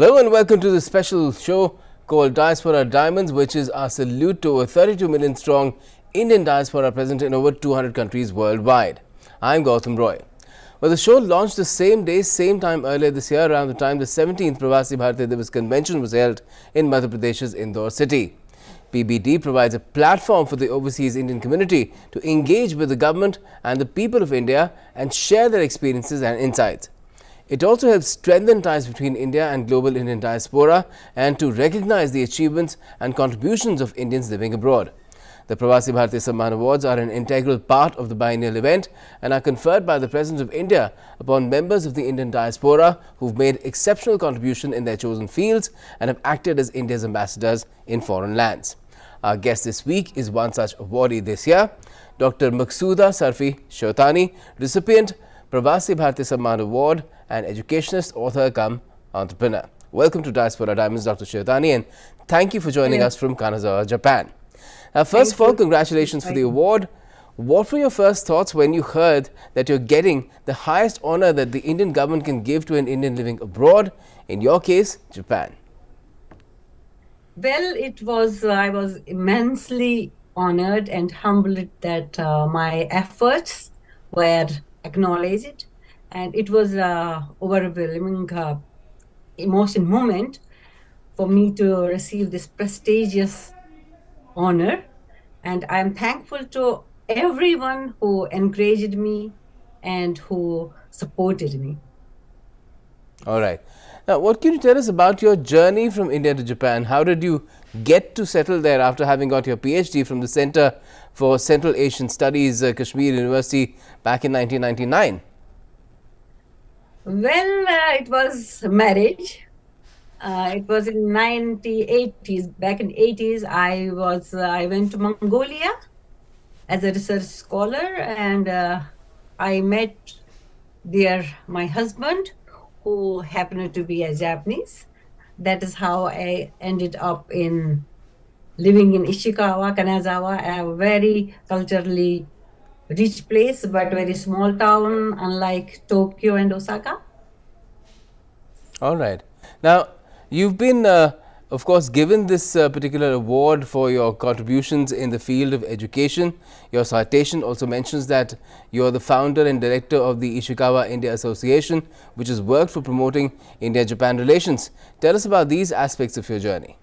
Hello and welcome to this special show called Diaspora Diamonds, which is our salute to over 32 million strong Indian diaspora present in over 200 countries worldwide. I'm Gautam Roy. Well, the show launched the same day, same time earlier this year, around the time the 17th Pravasi Bharatiya convention was held in Madhya Pradesh's Indore city. PBD provides a platform for the overseas Indian community to engage with the government and the people of India and share their experiences and insights. It also helps strengthen ties between India and global Indian diaspora and to recognize the achievements and contributions of Indians living abroad. The Pravasi Bharatiya Samman Awards are an integral part of the biennial event and are conferred by the President of India upon members of the Indian diaspora who've made exceptional contribution in their chosen fields and have acted as India's ambassadors in foreign lands. Our guest this week is one such awardee this year, Dr. Maqsooda Sarfi Shiotani, recipient Pravasi Bharatiya Samman Award and educationist, author cum entrepreneur. Welcome to Diaspora Diamonds, Dr. Shiotani, and thank you for joining us from Kanazawa, Japan. Now, first of all, congratulations for the award. What were your first thoughts when you heard that you're getting the highest honor that the Indian government can give to an Indian living abroad, in your case, Japan? Well, I was immensely honored and humbled that my efforts were acknowledged, and it was a overwhelming emotion moment for me to receive this prestigious honor. And I'm thankful to everyone who encouraged me and who supported me. All right. Now, what can you tell us about your journey from India to Japan? How did you get to settle there after having got your PhD from the Center for Central Asian Studies, Kashmir University, back in 1999? Well, it was marriage. It was in 1980s. Back in 80s, I went to Mongolia as a research scholar, and I met there my husband, who happened to be a Japanese. That is how I ended up in living in Ishikawa, Kanazawa, a very culturally rich place, but very small town, unlike Tokyo and Osaka. All right. Now, you've been, of course, given this particular award for your contributions in the field of education. Your citation also mentions that you're the founder and director of the Ishikawa India Association, which has worked for promoting India-Japan relations. Tell us about these aspects of your journey.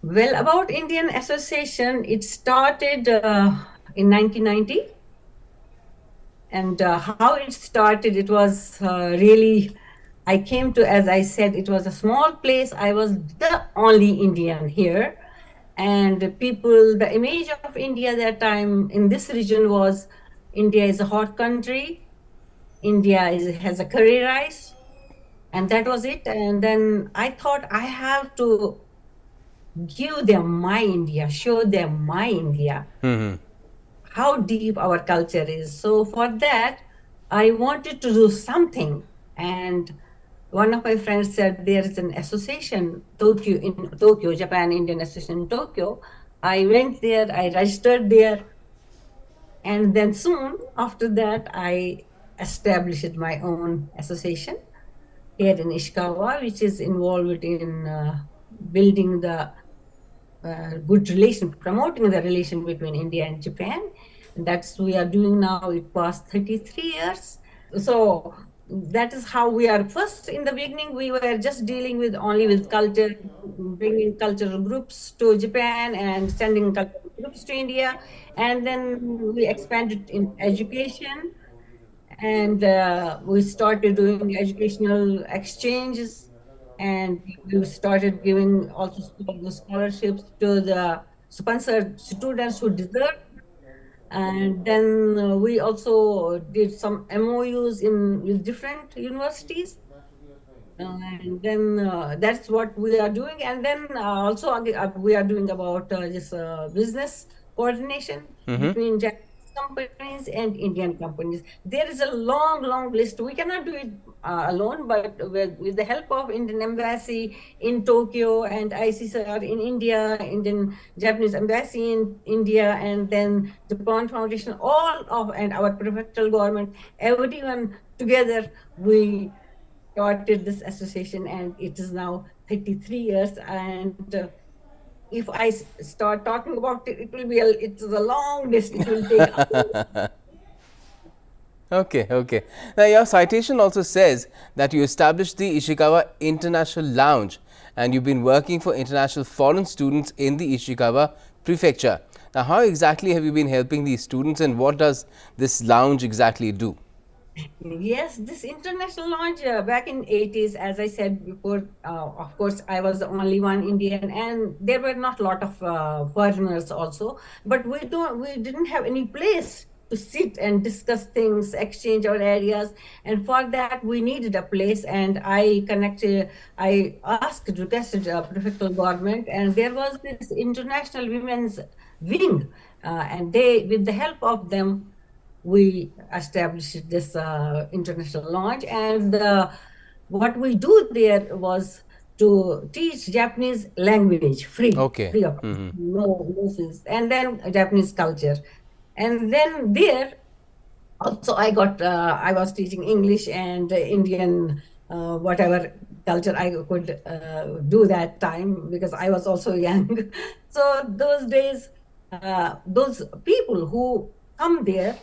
Well, about Indian Association, it started in 1990. And how it started, it was really, I came to, as I said, it was a small place. I was the only Indian here. And people, the image of India that time in this region was India is a hot country. India has a curry rice. And that was it. And then I thought I have to give them my India, show them my India, how deep our culture is. So for that, I wanted to do something. And one of my friends said there is an association, in Tokyo, Japan Indian Association in Tokyo. I went there, I registered there. And then soon after that, I established my own association here in Ishikawa, which is involved in building the good relation, promoting the relation between India and Japan. And that's we are doing now. It past 33 years. So that is how we are. First, in the beginning, we were just dealing with only with culture, bringing cultural groups to Japan and sending cultural groups to India. And then we expanded in education, and we started doing educational exchanges, and we started giving also scholarships to the sponsored students who deserve. And then we also did some MOUs with different universities. And then that's what we are doing. And then also we are doing about this business coordination between Japanese companies and Indian companies. There is a long list. We cannot do it alone, but with the help of Indian Embassy in Tokyo and ICCR in India, Indian Japanese Embassy in India, and then the Japan Foundation, and our prefectural government, everyone together, we started this association, and it is now 33 years. And if I start talking about it, it will be it's a long list. It will take Okay, okay. Now, your citation also says that you established the Ishikawa International Lounge and you've been working for international foreign students in the Ishikawa prefecture. Now, how exactly have you been helping these students and what does this lounge exactly do? Yes, this international launch back in 80s, as I said before, of course, I was the only one Indian, and there were not a lot of foreigners also. But we didn't have any place to sit and discuss things, exchange our ideas, and for that we needed a place. And I requested prefectural government, and there was this international women's wing, and they, with the help of them, we established this international launch. And what we do there was to teach Japanese language Okay. free of no fees, and then Japanese culture. And then there also I was teaching English and Indian whatever culture I could do that time, because I was also young. So those days, those people who come there,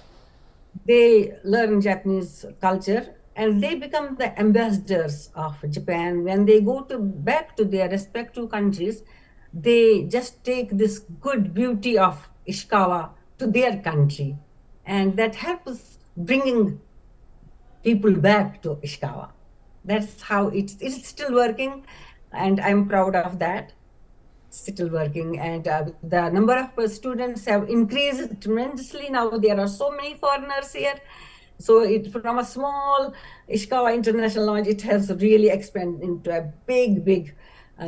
they learn Japanese culture and they become the ambassadors of Japan. When they go back to their respective countries, they just take this good beauty of Ishikawa to their country, and that helps bringing people back to Ishikawa. That's how it's still working, and I'm proud of that. Still working, and the number of students have increased tremendously. Now there are so many foreigners here, so from a small Ishikawa International Launch, it has really expanded into a big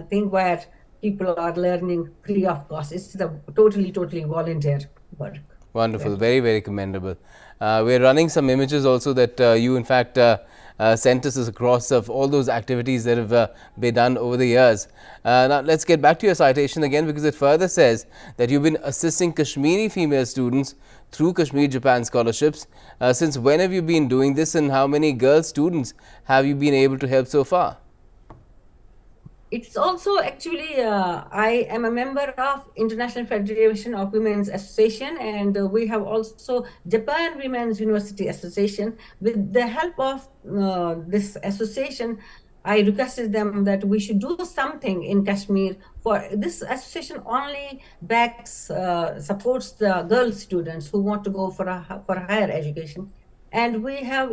thing where people are learning free of cost. It's the totally volunteer work. Wonderful, very commendable. We're running some images also that you in fact sent us across of all those activities that have been done over the years. Now let's get back to your citation again, because it further says that you've been assisting Kashmiri female students through Kashmir Japan scholarships. Since when have you been doing this, and how many girl students have you been able to help so far? It's also actually, I am a member of International Federation of Women's Association, and we have also Japan Women's University Association. With the help of this association, I requested them that we should do something in Kashmir. For this association only supports the girl students who want to go for higher education. And we have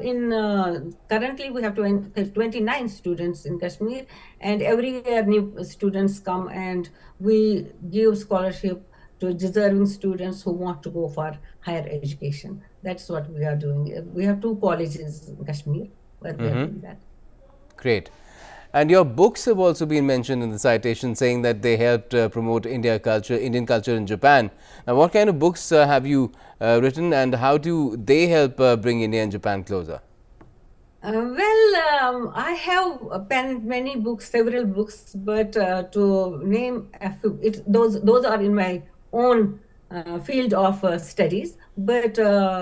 currently we have 29 students in Kashmir, and every year new students come, and we give scholarship to deserving students who want to go for higher education. That's what we are doing. We have 2 colleges in Kashmir where we are doing that. Great. And your books have also been mentioned in the citation, saying that they helped promote Indian culture in Japan. Now, what kind of books have you written, and how do they help bring India and Japan closer? I have penned many books, several books, but to name a few, those are in my own field of studies. But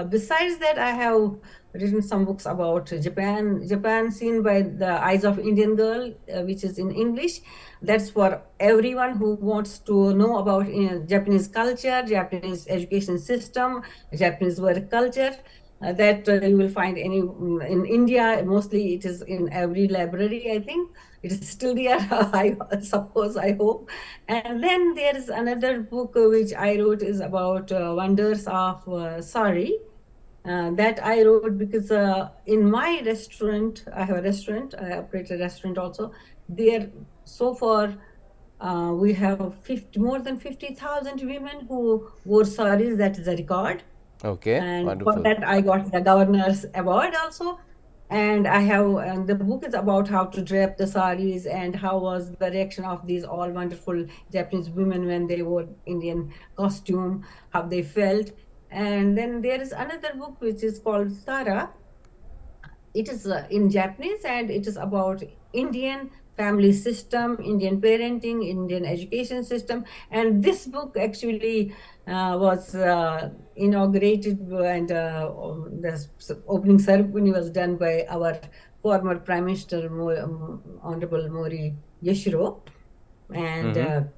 besides that, I have written some books about Japan seen by the eyes of Indian girl, which is in English. That's for everyone who wants to know about Japanese culture, Japanese education system, Japanese work culture. That you will find in India. Mostly it is in every library, I think. It is still there, I suppose, I hope. And then there is another book which I wrote is about wonders of Sari. That I wrote because in my restaurant, I have a restaurant, I operate a restaurant also. There, so far, we have more than 50,000 women who wore saris. That is a record. Okay, and wonderful. For that, I got the governor's award also. And the book is about how to drape the saris and how was the reaction of these all wonderful Japanese women when they wore Indian costume, how they felt. And then there is another book which is called Tara. It is in Japanese, and it is about Indian family system, Indian parenting, Indian education system. And this book actually was inaugurated, and the opening ceremony was done by our former Prime Minister Honorable Mori Yashiro, and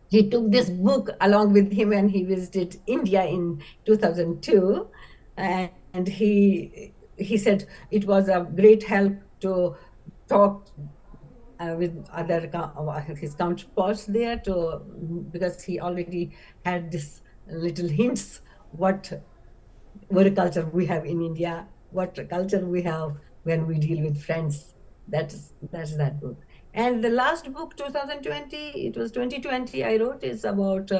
he took this book along with him and he visited India in 2002, and he said it was a great help to talk with other his counterparts there, to because he already had this little hints what culture we have in India, what culture we have when we deal with friends. That's that book. And the last book, 2020, it was 2020, I wrote, is about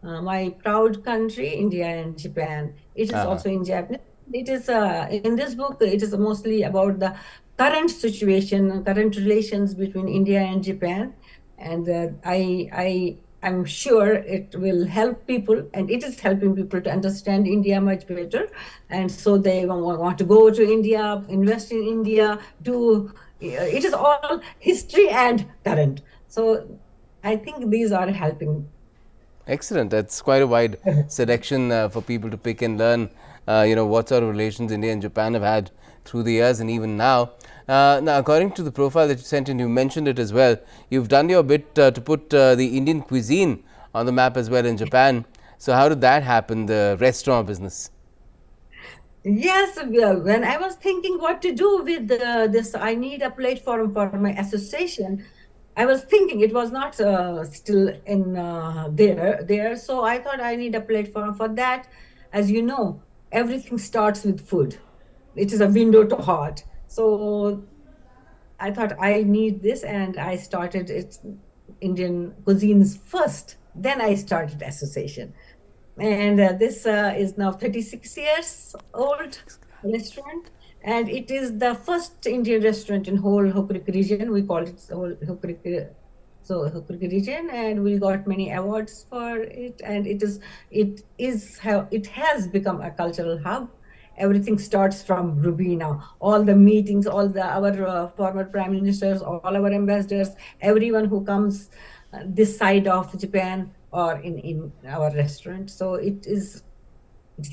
my proud country, India and Japan. It is also in Japanese. It is in this book, it is mostly about the current situation, current relations between India and Japan. And I'm sure it will help people, and it is helping people to understand India much better. And so they want to go to India, invest in India, it is all history and current. So I think these are helping. Excellent. That's quite a wide selection for people to pick and learn, what sort of relations India and Japan have had through the years and even now. Now, according to the profile that you sent in, you mentioned it as well. You've done your bit to put the Indian cuisine on the map as well in Japan. So how did that happen, the restaurant business? Yes, when I was thinking what to do with this, I need a platform for my association. I was thinking it was not still in there. So I thought I need a platform for that. As you know, everything starts with food. It is a window to heart. So I thought I need this, and I started it Indian cuisines first. Then I started association. And this is now 36 years old restaurant, and it is the first Indian restaurant in whole Hokuriku region. We call it whole Hokuriku, Hokuriku region, and we got many awards for it. And it has become a cultural hub. Everything starts from Rubina. All the meetings, our former prime ministers, all our ambassadors, everyone who comes this side of Japan or in our restaurant. So it's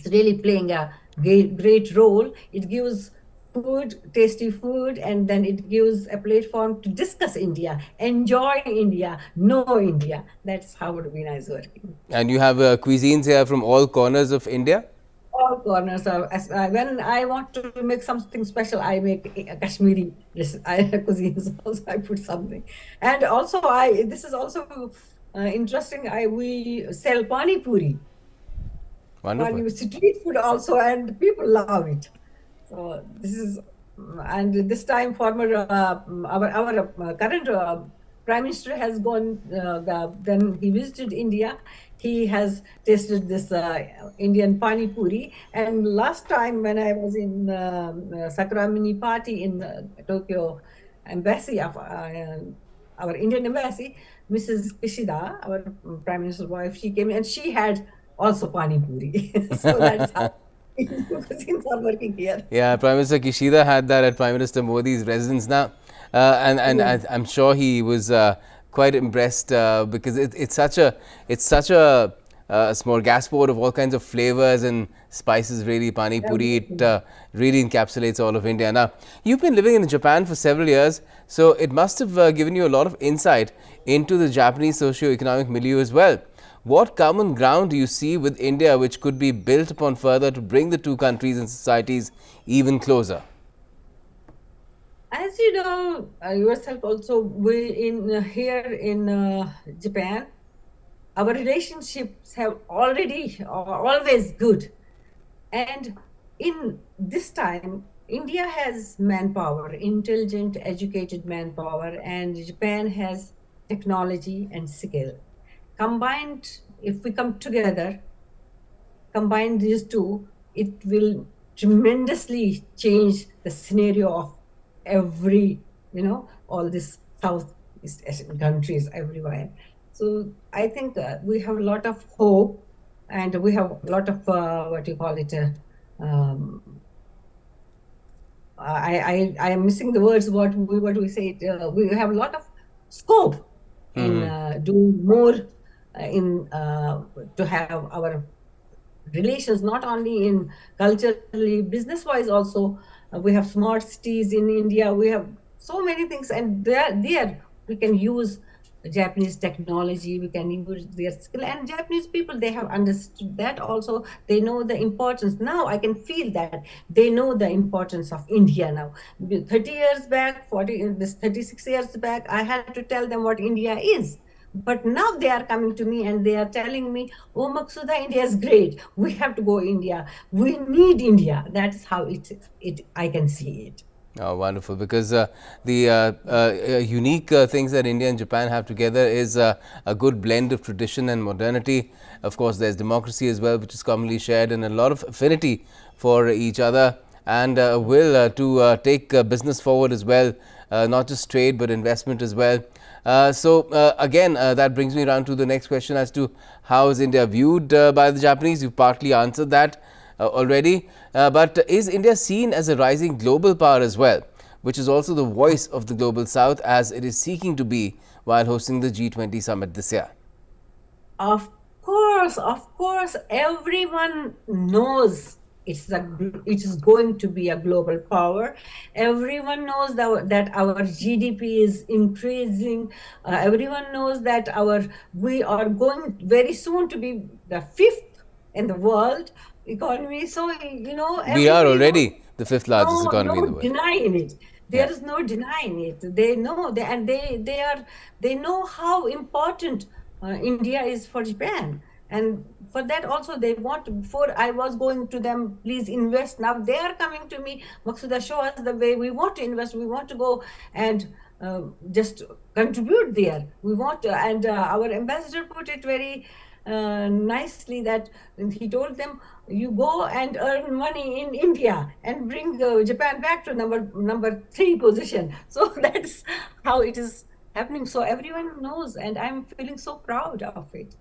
really playing a great role. It gives food, tasty food, and then it gives a platform to discuss India, enjoy India, know India. That's how Rubina is working. And you have cuisines here from all corners of India? All corners. When I want to make something special, I make Kashmiri cuisines. Also, I put something, and also this is also interesting. We sell pani puri. Wonderful. Pani street food also, and people love it. So this is, and this time former our current prime minister has gone. Then he visited India. He has tasted this Indian pani puri. And last time when I was in Sakura mini party in Tokyo embassy of our Indian embassy, Mrs. Kishida, our prime minister's wife, she came and she had also pani puri. So that's how cuisines are working here. Yeah, Prime Minister Kishida had that at Prime Minister Modi's residence now, and I'm sure he was quite impressed because it's such a smorgasbord of all kinds of flavors and spices. Really, pani puri, it really encapsulates all of India. Now, you've been living in Japan for several years, so it must have given you a lot of insight into the Japanese socio-economic milieu as well. What common ground do you see with India which could be built upon further to bring the two countries and societies even closer? As you know yourself also, here in Japan, our relationships have always good. And in this time, India has manpower, intelligent, educated manpower, and Japan has technology and skill. Combined, if we come together, combine these two, it will tremendously change the scenario of all these Southeast Asian countries everywhere. So I think we have a lot of hope, and we have a lot of I am missing the words. What we say? We have a lot of scope in doing more to have our relations not only in culturally, business wise also We have smart cities in India. We have so many things, and there we can use Japanese technology, we can use their skill, and Japanese people, they have understood that also. They know the importance. Now I can feel that they know the importance of India now. 30 years back, 36 years back, I had to tell them what India is. But now they are coming to me and they are telling me, oh, Maqsooda, India is great. We have to go India. We need India. That's how I can see it. Oh, wonderful. Because the unique things that India and Japan have together is a good blend of tradition and modernity. Of course, there's democracy as well, which is commonly shared, and a lot of affinity for each other, and will to take business forward as well, not just trade but investment as well. Again, that brings me around to the next question as to how is India viewed by the Japanese. You've partly answered that already, but is India seen as a rising global power as well, which is also the voice of the global south, as it is seeking to be while hosting the G20 summit this year? Of course, everyone knows it is going to be a global power. Everyone knows that our GDP is increasing. Everyone knows that we are going very soon to be the 5th in the world economy. So, we are already the 5th largest economy in the world. Denying it. There is no denying it. They know, they know how important India is for Japan. And for that also they want, before I was going to them, please invest. Now they are coming to me, Maqsooda, show us the way. We want to invest. We want to go and just contribute there. We want to, and our ambassador put it very nicely, that he told them, you go and earn money in India and bring Japan back to number 3 position. So that's how it is happening. So everyone knows, and I'm feeling so proud of it.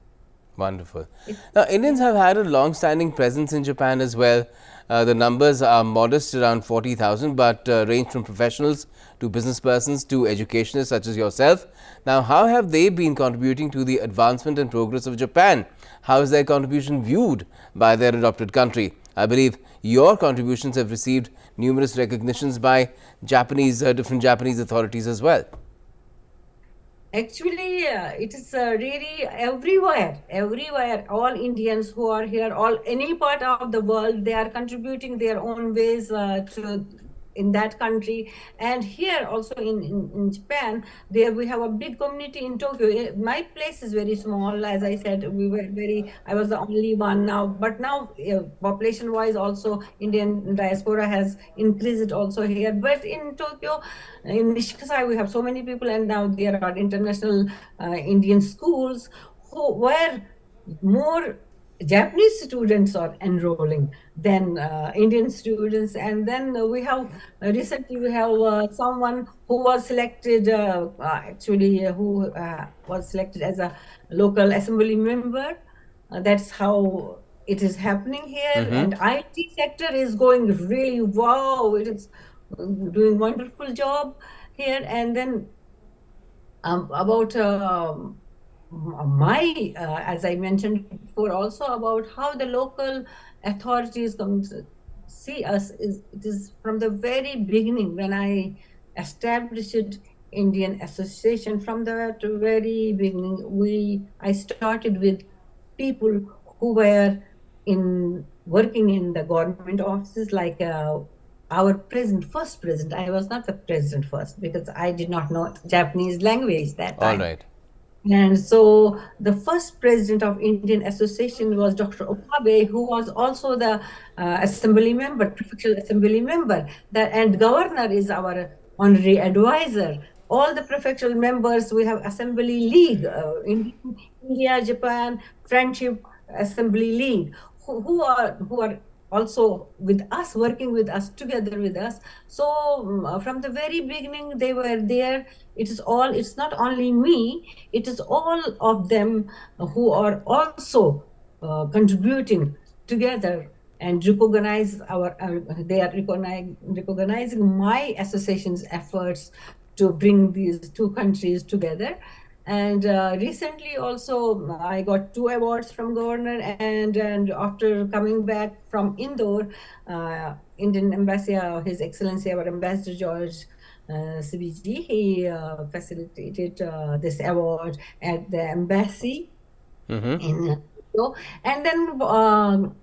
Wonderful. Now, Indians have had a long-standing presence in Japan as well. The numbers are modest, around 40,000, but range from professionals to business persons to educationists such as yourself. Now, how have they been contributing to the advancement and progress of Japan? How is their contribution viewed by their adopted country? I believe your contributions have received numerous recognitions by different Japanese authorities as well. Actually, it is really everywhere. All Indians who are here, any part of the world, they are contributing their own ways in that country. And here also in Japan, there we have a big community in Tokyo. My place is very small, as I said. I was the only one now, but now population wise also Indian diaspora has increased also here. But in Tokyo, in Nishikasai, we have so many people, and now there are international Indian schools where more Japanese students are enrolling than Indian students. And then recently we have someone who was selected, who was selected as a local assembly member. That's how it is happening here. And IT sector is going really wow. It is doing wonderful job here. And then about as I mentioned before, also about how the local authorities come to see us, it is from the very beginning when I established Indian Association. From the very beginning, I started with people who were working in the government offices, like our first president. I was not the president first because I did not know Japanese language that time. All right. And so the first president of Indian Association was Dr. Okabe, who was also the assembly member, prefectural assembly member. And governor is our honorary advisor. All the prefectural members, we have assembly league, India, Japan, Friendship Assembly League, who are also with us, working with us, together with us. So from the very beginning, they were there. It's not only me, it is all of them who are also contributing together and they are recognizing my association's efforts to bring these two countries together. And recently also I got 2 awards from governor, and after coming back from Indore, Indian embassy, His Excellency our Ambassador George CBG, he facilitated this award at the embassy in so, and then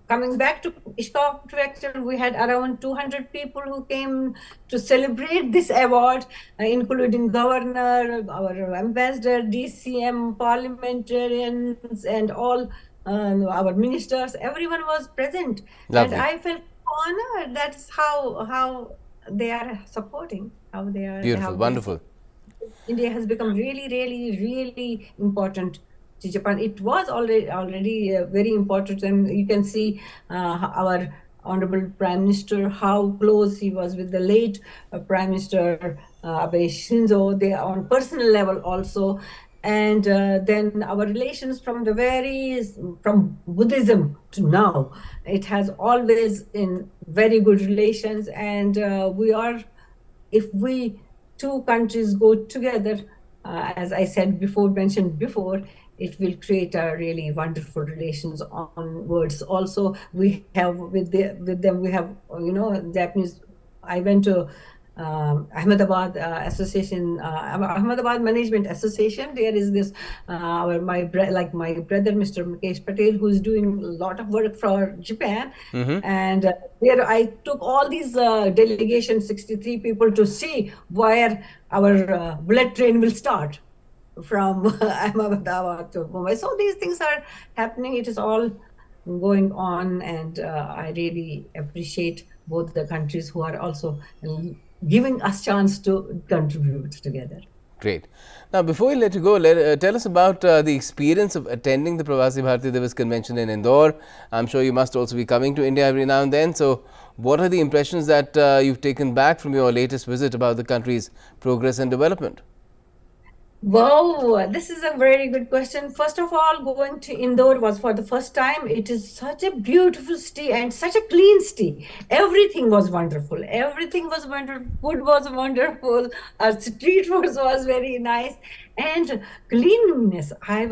coming back to Ishaq Prefecture, we had around 200 people who came to celebrate this award, including governor, our ambassador, DCM, parliamentarians, and all our ministers. Everyone was present, Lovely. and I felt honored. That's how they are supporting, how they are. Beautiful, wonderful. India has become really, really, really important to Japan. It was already very important, and you can see our Honorable Prime Minister, how close he was with the late Prime Minister Abe Shinzo. They are on personal level also. And then our relations from Buddhism to now, it has always been very good relations, and if we two countries go together, as I said before, mentioned before, it will create a really wonderful relations onwards. Also, we have with them, we have, Japanese. I went to Ahmedabad Association, Ahmedabad Management Association. There is this my brother, Mr. Mukesh Patel, who's doing a lot of work for Japan, and there I took all these delegations, 63 people, to see where our bullet train will start from Ahmedabad to Mumbai. So these things are happening. It is all going on, and I really appreciate both the countries who are also giving us chance to contribute together. Great. Now, before we let you go, tell us about the experience of attending the Pravasi Bharati Divas convention in Indore. I'm sure you must also be coming to India every now and then. So, what are the impressions that you've taken back from your latest visit about the country's progress and development? Wow, this is a very good question. First of all, going to Indore was for the first time. It is such a beautiful city and such a clean city. Everything was wonderful. Everything was wonderful. Food was wonderful. Our street food was very nice. And cleanliness, it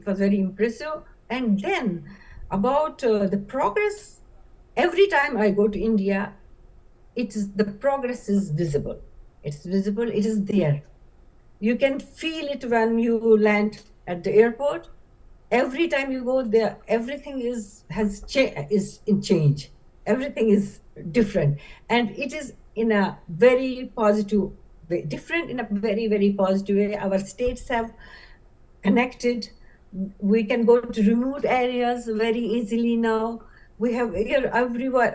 was very impressive. And then about the progress, every time I go to India, the progress is visible. It's visible, it is there. You can feel it when you land at the airport. Every time you go there, everything is in change. Everything is different, and it is in a very positive way. Different in a very, very positive way. Our states have connected. We can go to remote areas very easily now. We have here everywhere.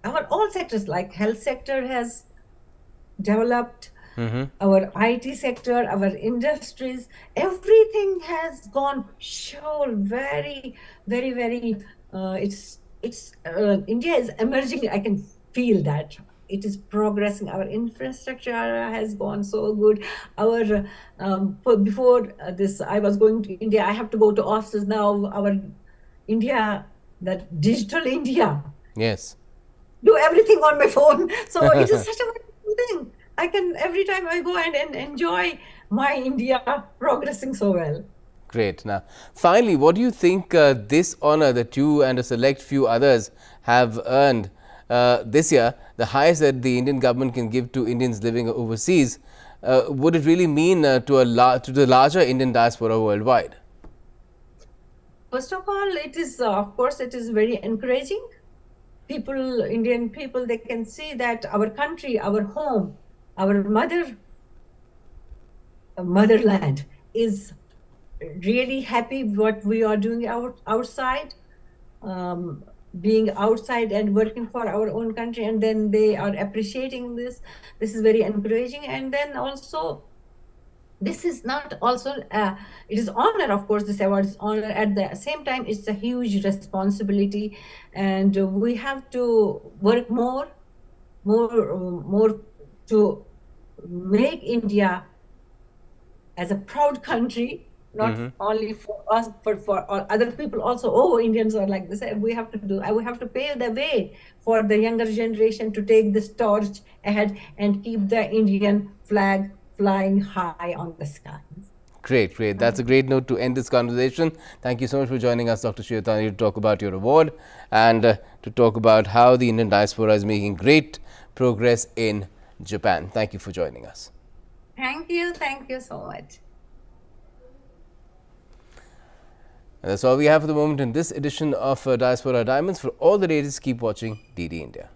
Our all sectors, like health sector, has developed. Our IT sector, our industries, everything has gone so very, very, very. India is emerging. I can feel that it is progressing. Our infrastructure has gone so good. Our before this, I was going to India. I have to go to offices now. Our India, that digital India. Yes. Do everything on my phone. So it is such a wonderful thing. I can, every time I go and enjoy my India progressing so well. Great. Now, finally, what do you think this honor that you and a select few others have earned this year, the highest that the Indian government can give to Indians living overseas, would it really mean to the larger Indian diaspora worldwide? First of all, it is, of course, it is very encouraging. Indian people, they can see that our country, our home, our motherland is really happy what we are doing outside, being outside and working for our own country, and then they are appreciating this. This is very encouraging. And then also, this is not also, it is honor, of course, this award is honor. At the same time, it's a huge responsibility, and we have to work more to make India as a proud country, not only for us, but for other people also. Oh, Indians are like this. We have to pave the way for the younger generation to take this torch ahead and keep the Indian flag flying high on the skies. Great, great. That's a great note to end this conversation. Thank you so much for joining us, Dr. Shiotani, to talk about your award and to talk about how the Indian diaspora is making great progress in Japan. Thank you for joining us. Thank you so much. And that's all we have for the moment in this edition of Diaspora Diamonds. For all the latest, keep watching DD India.